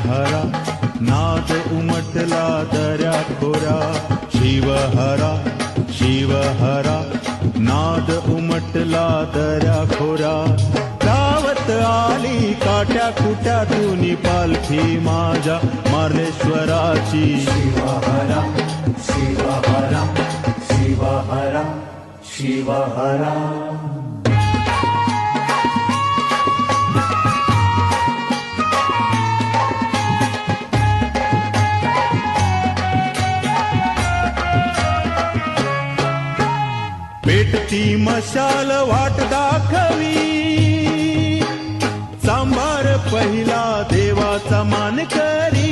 हरा नाद उमटला दऱ्या खोऱ्या शिव हरा नाद उमटला दऱ्या खोऱ्या धावत आली काट्या कुट्यातून पालखी माझ्या मार्लेश्वराची शिव हरा शिव हरा शिव हरा शिव हरा पेटती मशाल वाट दाखवी सांभार पहिला देवाचा मान करी